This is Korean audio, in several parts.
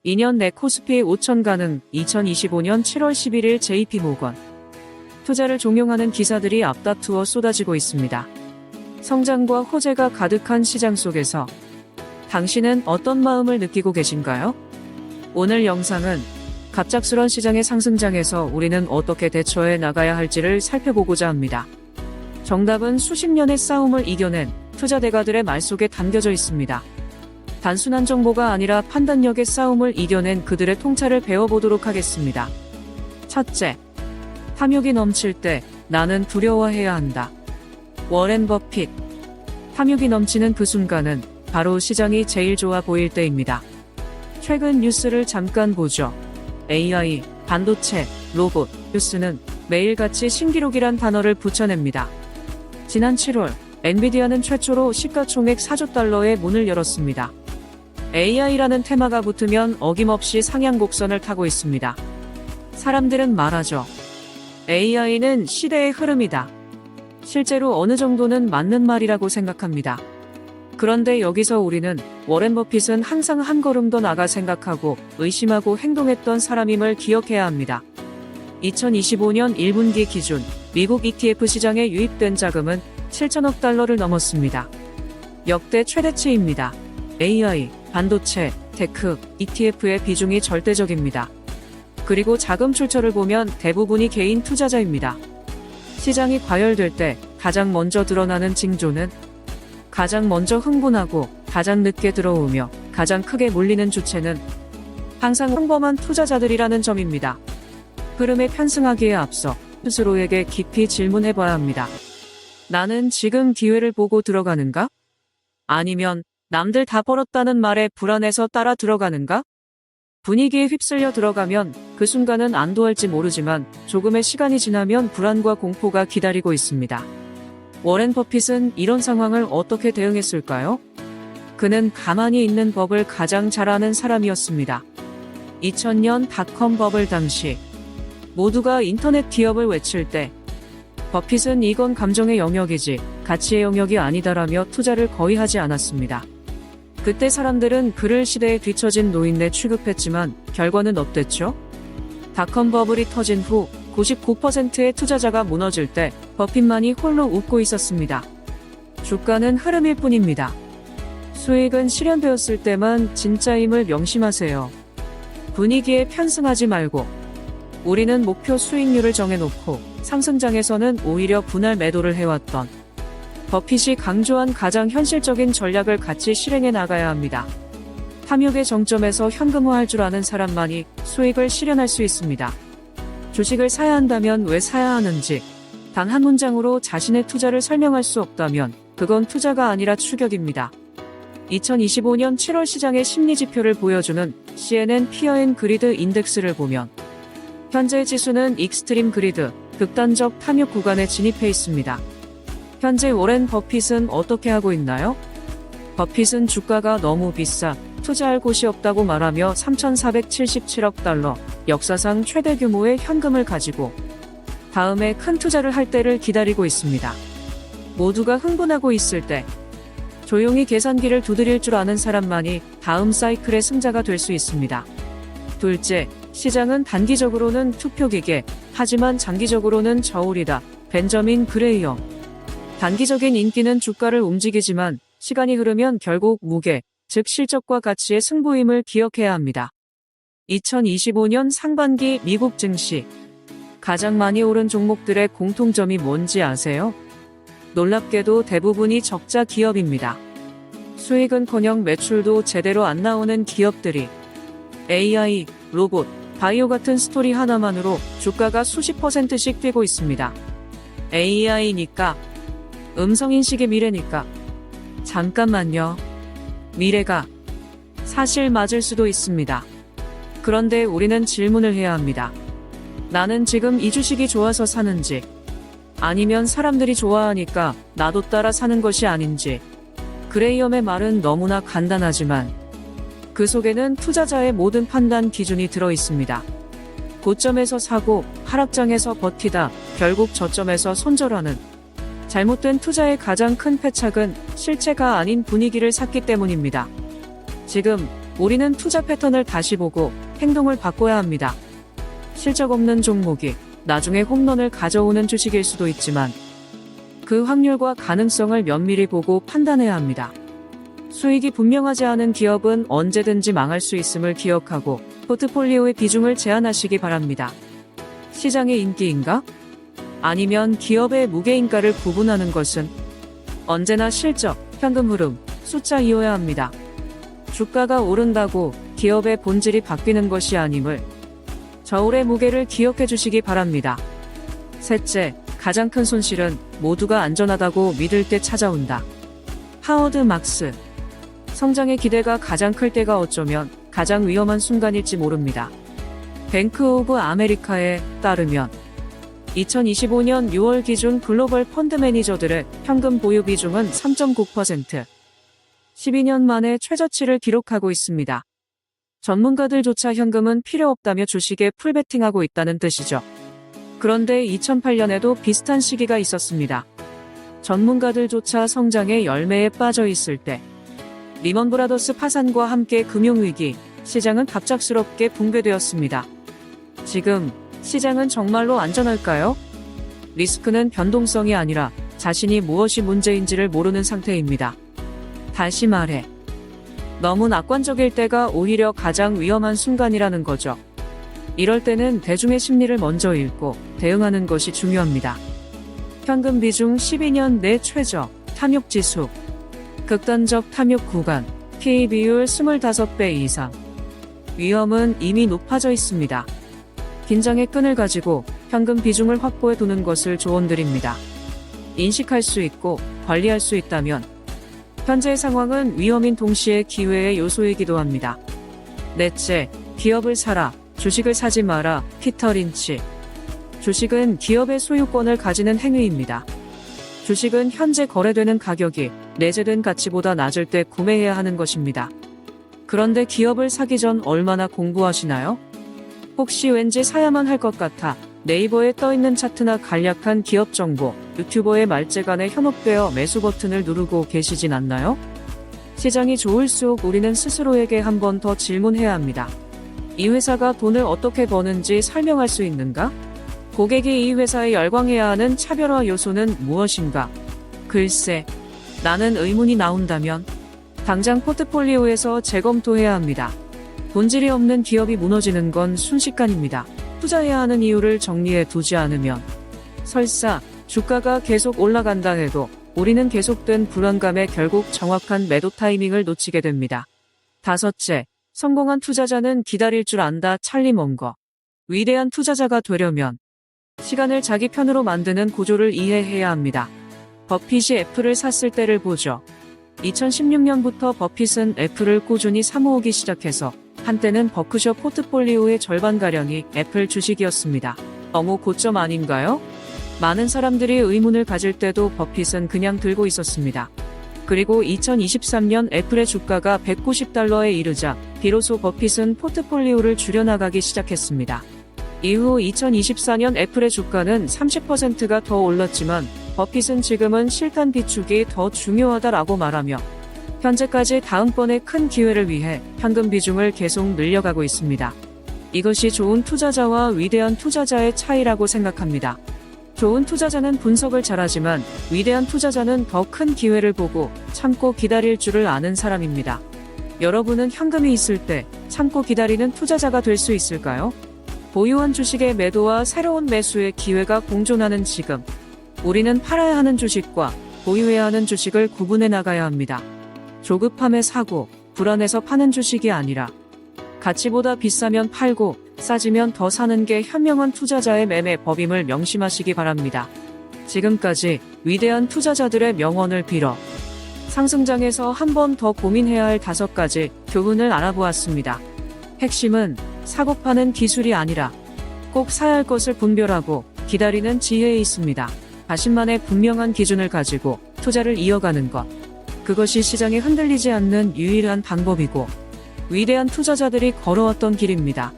2년 내 코스피 5천 가능 2025년 7월 11일 JP모건 투자를 종용하는 기사들이 앞다투어 쏟아지고 있습니다. 성장과 호재가 가득한 시장 속에서 당신은 어떤 마음을 느끼고 계신가요? 오늘 영상은 갑작스런 시장의 상승장에서 우리는 어떻게 대처해 나가야 할지를 살펴보고자 합니다. 정답은 수십 년의 싸움을 이겨낸 투자 대가들의 말 속에 담겨져 있습니다. 단순한 정보가 아니라 판단력의 싸움을 이겨낸 그들의 통찰을 배워보도록 하겠습니다. 첫째, 탐욕이 넘칠 때 나는 두려워해야 한다. 워렌 버핏. 탐욕이 넘치는 그 순간은 바로 시장이 제일 좋아 보일 때입니다. 최근 뉴스를 잠깐 보죠. AI, 반도체, 로봇, 뉴스는 매일같이 신기록이란 단어를 붙여냅니다. 지난 7월, 엔비디아는 최초로 시가총액 4조 달러의 문을 열었습니다. AI라는 테마가 붙으면 어김없이 상향 곡선을 타고 있습니다. 사람들은 말하죠. AI는 시대의 흐름이다. 실제로 어느 정도는 맞는 말이라고 생각합니다. 그런데 여기서 우리는 워렌 버핏은 항상 한 걸음 더 나가 생각하고 의심하고 행동했던 사람임을 기억해야 합니다. 2025년 1분기 기준 미국 ETF 시장에 유입된 자금은 7천억 달러를 넘었습니다. 역대 최대치입니다. AI, 반도체, 테크, ETF의 비중이 절대적입니다. 그리고 자금 출처를 보면 대부분이 개인 투자자입니다. 시장이 과열될 때 가장 먼저 드러나는 징조는 가장 먼저 흥분하고 가장 늦게 들어오며 가장 크게 몰리는 주체는 항상 평범한 투자자들이라는 점입니다. 흐름에 편승하기에 앞서 스스로에게 깊이 질문해봐야 합니다. 나는 지금 기회를 보고 들어가는가? 아니면 남들 다 벌었다는 말에 불안해서 따라 들어가는가? 분위기에 휩쓸려 들어가면 그 순간은 안도할지 모르지만 조금의 시간이 지나면 불안과 공포가 기다리고 있습니다. 워렌 버핏은 이런 상황을 어떻게 대응했을까요? 그는 가만히 있는 법을 가장 잘 아는 사람이었습니다. 2000년 닷컴 버블 당시 모두가 인터넷 기업을 외칠 때 버핏은 이건 감정의 영역이지 가치의 영역이 아니다라며 투자를 거의 하지 않았습니다. 그때 사람들은 그를 시대에 뒤처진 노인네 취급했지만 결과는 어땠죠? 닷컴 버블이 터진 후 99%의 투자자가 무너질 때 버핏만이 홀로 웃고 있었습니다. 주가는 흐름일 뿐입니다. 수익은 실현되었을 때만 진짜임을 명심하세요. 분위기에 편승하지 말고 우리는 목표 수익률을 정해놓고 상승장에서는 오히려 분할 매도를 해왔던 버핏이 강조한 가장 현실적인 전략을 같이 실행해 나가야 합니다. 탐욕의 정점에서 현금화할 줄 아는 사람만이 수익을 실현할 수 있습니다. 주식을 사야 한다면 왜 사야 하는지 단 한 문장으로 자신의 투자를 설명할 수 없다면 그건 투자가 아니라 추격입니다. 2025년 7월 시장의 심리지표를 보여주는 CNN 피어 앤 그리드 인덱스를 보면 현재 지수는 익스트림 그리드, 극단적 탐욕 구간에 진입해 있습니다. 현재 워렌 버핏은 어떻게 하고 있나요? 버핏은 주가가 너무 비싸 투자할 곳이 없다고 말하며 3,477억 달러, 역사상 최대 규모의 현금을 가지고 다음에 큰 투자를 할 때를 기다리고 있습니다. 모두가 흥분하고 있을 때 조용히 계산기를 두드릴 줄 아는 사람만이 다음 사이클의 승자가 될 수 있습니다. 둘째, 시장은 단기적으로는 투표기계, 하지만 장기적으로는 저울이다. 벤저민 그레이엄. 단기적인 인기는 주가를 움직이지만 시간이 흐르면 결국 무게, 즉 실적과 가치의 승부임을 기억해야 합니다. 2025년 상반기 미국 증시. 가장 많이 오른 종목들의 공통점이 뭔지 아세요? 놀랍게도 대부분이 적자 기업입니다. 수익은커녕 매출도 제대로 안 나오는 기업들이 AI, 로봇, 바이오 같은 스토리 하나만으로 주가가 수십 %씩 뛰고 있습니다. AI니까, 음성인식의 미래니까. 잠깐만요. 미래가 사실 맞을 수도 있습니다. 그런데 우리는 질문을 해야 합니다. 나는 지금 이 주식이 좋아서 사는지, 아니면 사람들이 좋아하니까 나도 따라 사는 것이 아닌지. 그레이엄의 말은 너무나 간단하지만 그 속에는 투자자의 모든 판단 기준이 들어 있습니다. 고점에서 사고 하락장에서 버티다 결국 저점에서 손절하는 잘못된 투자의 가장 큰 패착은 실체가 아닌 분위기를 샀기 때문입니다. 지금 우리는 투자 패턴을 다시 보고 행동을 바꿔야 합니다. 실적 없는 종목이 나중에 홈런을 가져오는 주식일 수도 있지만 그 확률과 가능성을 면밀히 보고 판단해야 합니다. 수익이 분명하지 않은 기업은 언제든지 망할 수 있음을 기억하고 포트폴리오의 비중을 제한하시기 바랍니다. 시장의 인기인가? 아니면 기업의 무게인가를 구분하는 것은 언제나 실적, 현금 흐름, 숫자이어야 합니다. 주가가 오른다고 기업의 본질이 바뀌는 것이 아님을 저울의 무게를 기억해 주시기 바랍니다. 셋째, 가장 큰 손실은 모두가 안전하다고 믿을 때 찾아온다. 하워드 막스. 성장의 기대가 가장 클 때가 어쩌면 가장 위험한 순간일지 모릅니다. 뱅크 오브 아메리카에 따르면 2025년 6월 기준 글로벌 펀드 매니저들의 현금 보유 비중은 3.9%, 12년 만에 최저치를 기록하고 있습니다. 전문가들조차 현금은 필요 없다며 주식에 풀베팅하고 있다는 뜻이죠. 그런데 2008년에도 비슷한 시기가 있었습니다. 전문가들조차 성장의 열매에 빠져 있을 때 리먼 브라더스 파산과 함께 금융위기, 시장은 갑작스럽게 붕괴되었습니다. 지금 시장은 정말로 안전할까요? 리스크는 변동성이 아니라 자신이 무엇이 문제인지를 모르는 상태입니다. 다시 말해, 너무 낙관적일 때가 오히려 가장 위험한 순간이라는 거죠. 이럴 때는 대중의 심리를 먼저 읽고 대응하는 것이 중요합니다. 현금 비중 12년 내 최저, 탐욕지수, 극단적 탐욕 구간, PE 비율 25배 이상. 위험은 이미 높아져 있습니다. 긴장의 끈을 가지고 현금 비중을 확보해 두는 것을 조언드립니다. 인식할 수 있고 관리할 수 있다면 현재의 상황은 위험인 동시에 기회의 요소이기도 합니다. 넷째, 기업을 사라, 주식을 사지 마라, 피터 린치. 주식은 기업의 소유권을 가지는 행위입니다. 주식은 현재 거래되는 가격이 내재된 가치보다 낮을 때 구매해야 하는 것입니다. 그런데 기업을 사기 전 얼마나 공부하시나요? 혹시 왠지 사야만 할 것 같아 네이버에 떠있는 차트나 간략한 기업 정보, 유튜버의 말재간에 현혹되어 매수 버튼을 누르고 계시진 않나요? 시장이 좋을수록 우리는 스스로에게 한 번 더 질문해야 합니다. 이 회사가 돈을 어떻게 버는지 설명할 수 있는가? 고객이 이 회사에 열광해야 하는 차별화 요소는 무엇인가? 글쎄, 나는 의문이 나온다면 당장 포트폴리오에서 재검토해야 합니다. 본질이 없는 기업이 무너지는 건 순식간입니다. 투자해야 하는 이유를 정리해 두지 않으면 설사 주가가 계속 올라간다 해도 우리는 계속된 불안감에 결국 정확한 매도 타이밍을 놓치게 됩니다. 다섯째, 성공한 투자자는 기다릴 줄 안다. 찰리 멍거. 위대한 투자자가 되려면 시간을 자기 편으로 만드는 구조를 이해해야 합니다. 버핏이 애플을 샀을 때를 보죠. 2016년부터 버핏은 애플을 꾸준히 사모으기 시작해서 한때는 버크셔 포트폴리오의 절반가량이 애플 주식이었습니다. 너무 고점 아닌가요? 많은 사람들이 의문을 가질 때도 버핏은 그냥 들고 있었습니다. 그리고 2023년 애플의 주가가 $190에 이르자 비로소 버핏은 포트폴리오를 줄여나가기 시작했습니다. 이후 2024년 애플의 주가는 30%가 더 올랐지만 버핏은 지금은 실탄 비축이 더 중요하다라고 말하며 현재까지 다음번에 큰 기회를 위해 현금 비중을 계속 늘려가고 있습니다. 이것이 좋은 투자자와 위대한 투자자의 차이라고 생각합니다. 좋은 투자자는 분석을 잘하지만 위대한 투자자는 더 큰 기회를 보고 참고 기다릴 줄을 아는 사람입니다. 여러분은 현금이 있을 때 참고 기다리는 투자자가 될 수 있을까요? 보유한 주식의 매도와 새로운 매수의 기회가 공존하는 지금, 우리는 팔아야 하는 주식과 보유해야 하는 주식을 구분해 나가야 합니다. 조급함에 사고 불안해서 파는 주식이 아니라 가치보다 비싸면 팔고 싸지면 더 사는 게 현명한 투자자의 매매 법임을 명심하시기 바랍니다. 지금까지 위대한 투자자들의 명언을 빌어 상승장에서 한 번 더 고민해야 할 5가지 교훈을 알아보았습니다. 핵심은 사고 파는 기술이 아니라 꼭 사야 할 것을 분별하고 기다리는 지혜에 있습니다. 자신만의 분명한 기준을 가지고 투자를 이어가는 것. 그것이 시장에 흔들리지 않는 유일한 방법이고 위대한 투자자들이 걸어왔던 길입니다.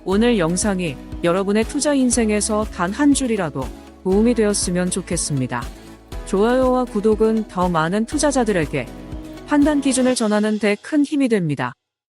오늘 영상이 여러분의 투자 인생에서 단 한 줄이라도 도움이 되었으면 좋겠습니다. 좋아요와 구독은 더 많은 투자자들에게 판단 기준을 전하는 데 큰 힘이 됩니다.